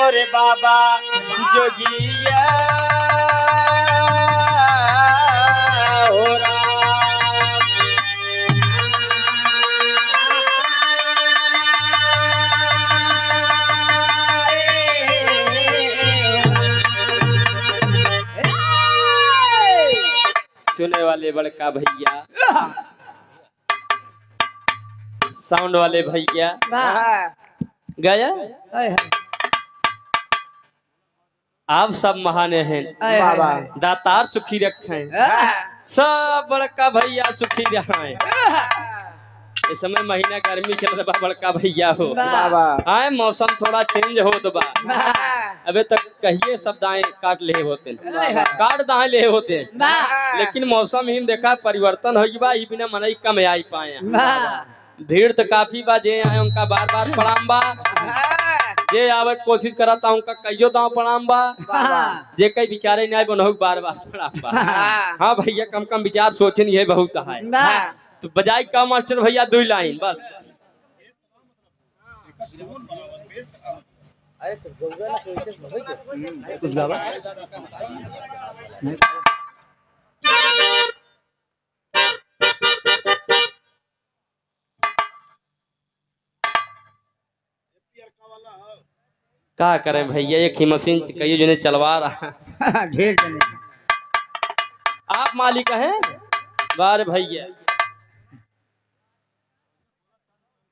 मोरे बाबा जोगिया हो राम। सुने वाले बड़का भैया, साउंड वाले भैया गया। आप सब महान हैं, दातार सुखी रखें, सब बड़का भैया सुखी रहें। इस समय महीना गर्मी चल रहा, बड़का भैया हो आए, मौसम थोड़ा चेंज हो तो बा। अबे तक कहिए सब दाएं काट ले होते, काट दाएं ले होते, लेकिन मौसम ही देखा परिवर्तन हो गया, बिना मनई कम आई पाए। भीड़ तो काफी बा, जे आए उनका बार बार प्रणाम बा, जे आवे कोशिश करता हूँ उनका कहियो दाव प्रणाम बा, जे कई विचारे नहीं बनो बार बार प्रणाम बा। हाँ भैया कम कम विचार सोचे नहीं है बहुत है, तो बजाय का मास्टर भैया 2 लाइन बस। क्या करें भैया, एक ही मशीन कई जने चलवा रहा ढेर जने। आप मालिक हैं बार भैया,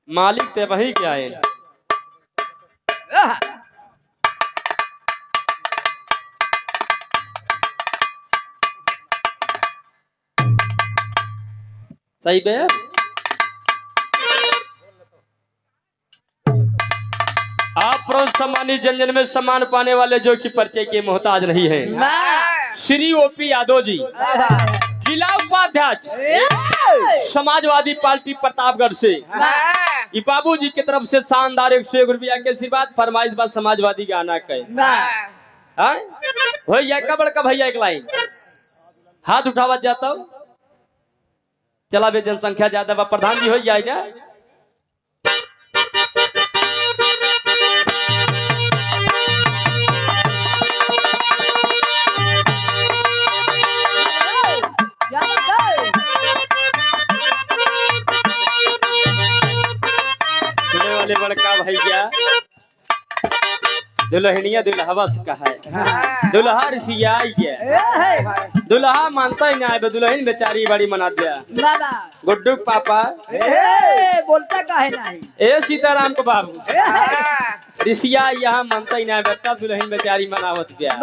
मालिक ते वही क्या है। सही बे, आप प्रोज सम्मानित जन में सम्मान पाने वाले जो कि परिचय के मोहताज नहीं है, श्री ओपी यादव जी, जिला उपाध्यक्ष समाजवादी पार्टी प्रतापगढ़ से। बाबू जी की तरफ से शानदार 101 रुपया के आशीर्वाद, फरमाइश बात समाजवादी गाना कहे भैया का बड़का भैया। एक लाइन हाथ उठावत जाता हूँ, चला बे जनसंख्या ज्यादा बा, प्रधान जी हो जाए ना। बड़का भैया दुल्हनिया दुल्हवा का है, दुल्हा ऋषिया दुल्हा मानता ही नहीं, दुल्हन बेचारी बड़ी मना दिया। गुड्डू पापा बोलता काहे नहीं, ए सीताराम को बाबू ऋषिया यहाँ मानता ही नहीं, बेटा दुल्हन बेचारी मनावत गया।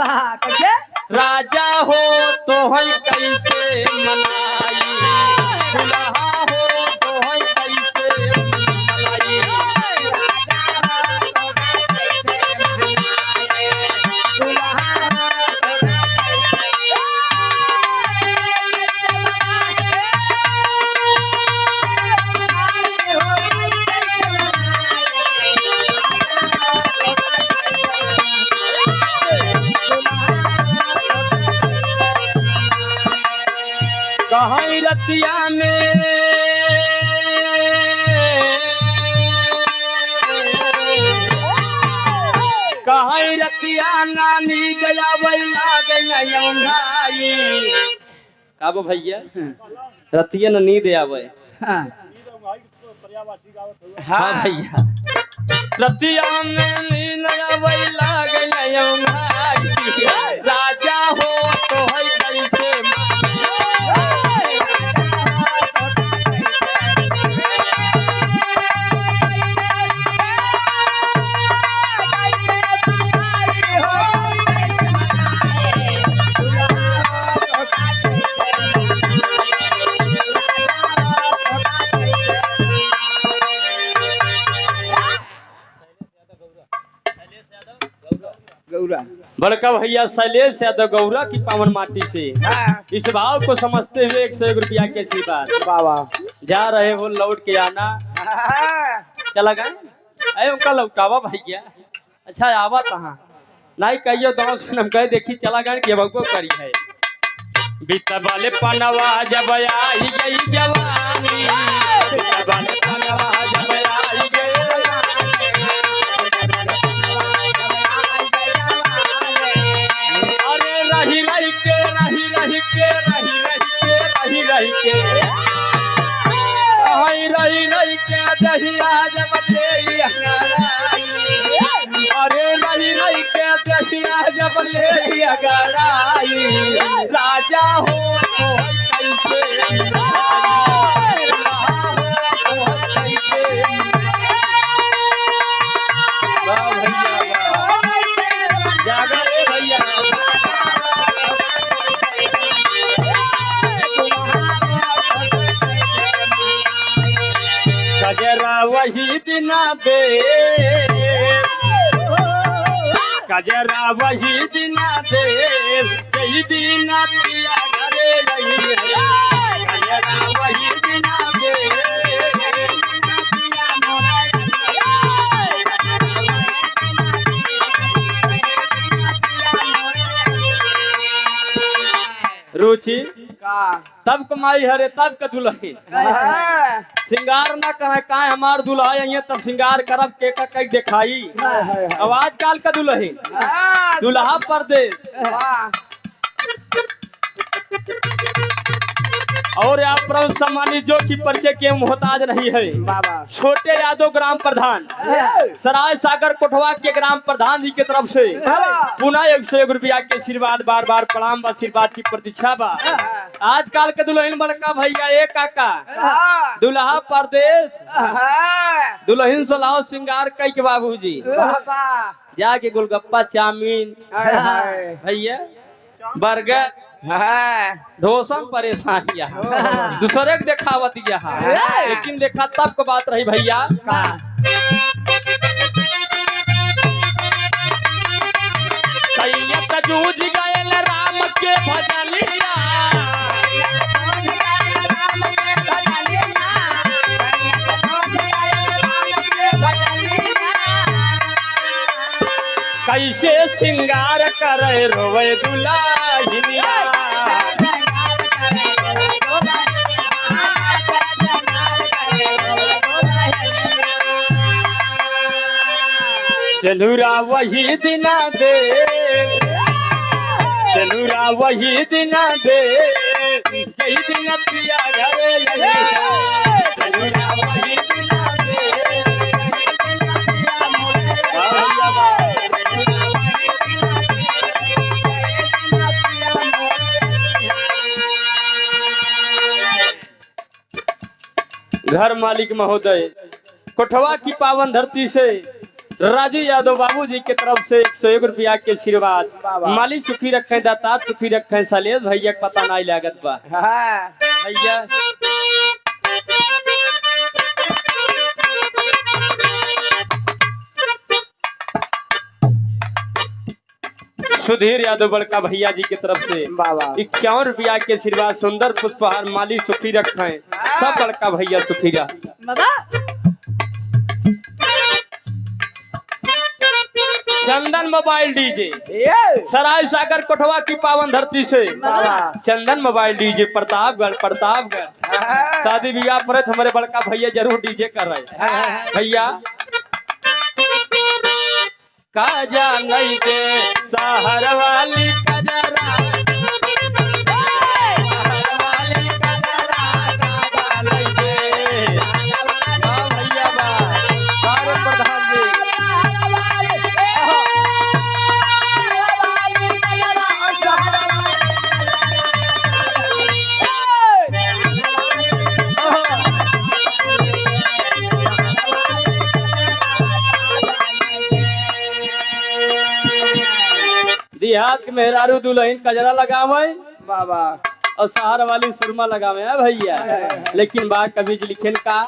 राजा हो तो है कैसे मनाई, दुल्हा हो तो है कैसे मनाई। कहीं रतिया में कहीं रतिया नानी गया वैला गई काबो भैया, रतिया न नींद आवे। हाँ भैया, रतिया में नींद वैला गई, राजा हो तो है कैसे बड़का भैया शैलेश यादव गौरा की पावन माटी से इस भाव को समझते हुए 101 रुपया के आशीर्वाद बाबा। जा रहे हो लौट के आना, चला गए अरे उनका लौटावा भैया। अच्छा आवा कहाँ नहीं कहियो दोस्त हम कहे देखी चला गए कि बगो करी है बीता वाले पनवा जब आई गई जवानी, बीता वाले पनवा जब आई गई जब ले अगराई राजा हो तो कैसे वाह भैया वाह जागा रे भैया कजरा वही दिना दे कजरा वही दिना दे कई दिना पिया घरे नहीं है कजरा वही दिना दे रुचि तब कमाई हरे तब का दुल्हन श्रृंगार न करे काहे हमार दुल्हा ये तब श्रृंगार करब के का कई दिखाई आवाज काल का दुल्हन दुल्हा परदेश और आप प्रभु सम्मानित जो कि परिचय के मोहताज नहीं है छोटे यादव ग्राम प्रधान सराय सागर कोठवा के ग्राम प्रधान जी की तरफ से पुनः 101 रुपया के आशीर्वाद बार बार प्रणाम व आशीर्वाद की प्रतीक्षा बा आजकल के दुल्हन बड़का भैया एक काका दुल्हा परदेश दुल्हन सोलाओ श्रृंगार कई के बाबूजी जाके गोलगप्पा चाउमीन भैया बर्गर ढोसन परेशान दूसरे के देखावत लेकिन देखा तब को बात रही भैया जूझ गए राम के भजनिया कैसे श्रृंगार करे रोवे दुल्हनिया चलूरा वही दिना दे चलूरा वही दिना दे कई दिन पिया घरे चलूरा वही दिना दे घर मालिक महोदय कोठवा की पावन धरती से राजू यादव बाबूजी के तरफ से 101 रुपया के आशीर्वाद मालिक सुखी रखे दाता सुखी रखे सलेज भैया पता नहीं लागत बा भैया सुधीर यादव बड़का भैया जी की तरफ से 51 रुपया के आशीर्वाद सुंदर पुष्पहार मालिक सुखी रखे सब बड़का भैया सुखी रह चंदन मोबाइल डीजे सराय सागर कोठवा की पावन धरती से चंदन मोबाइल डीजे प्रतापगढ़ शादी विवाह पर हमारे बड़का भैया जरूर डीजे कर रहे भैया काजा नहीं दे सहर वाली कजरा देहात के मेहरारू दुल्हन कजरा लगावे बाबा और शहर वाली सुरमा लगावे है भैया लेकिन बा कभी लिखन का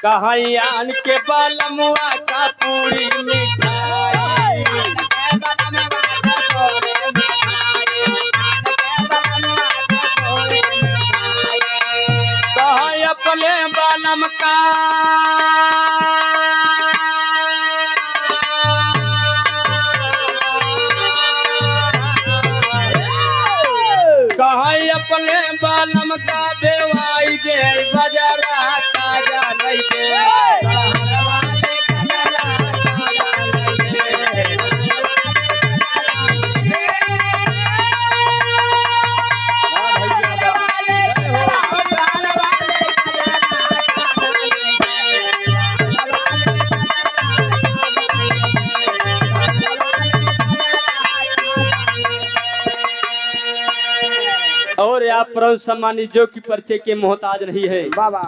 कहां के बालमुआ का पूरी मिठाई कहां अपने बालम का अपने बालम का देवाई दे बजरा काजा नहीं दे और आप परम सम्मानित जो कि परिचय के मोहताज नहीं है। बाबा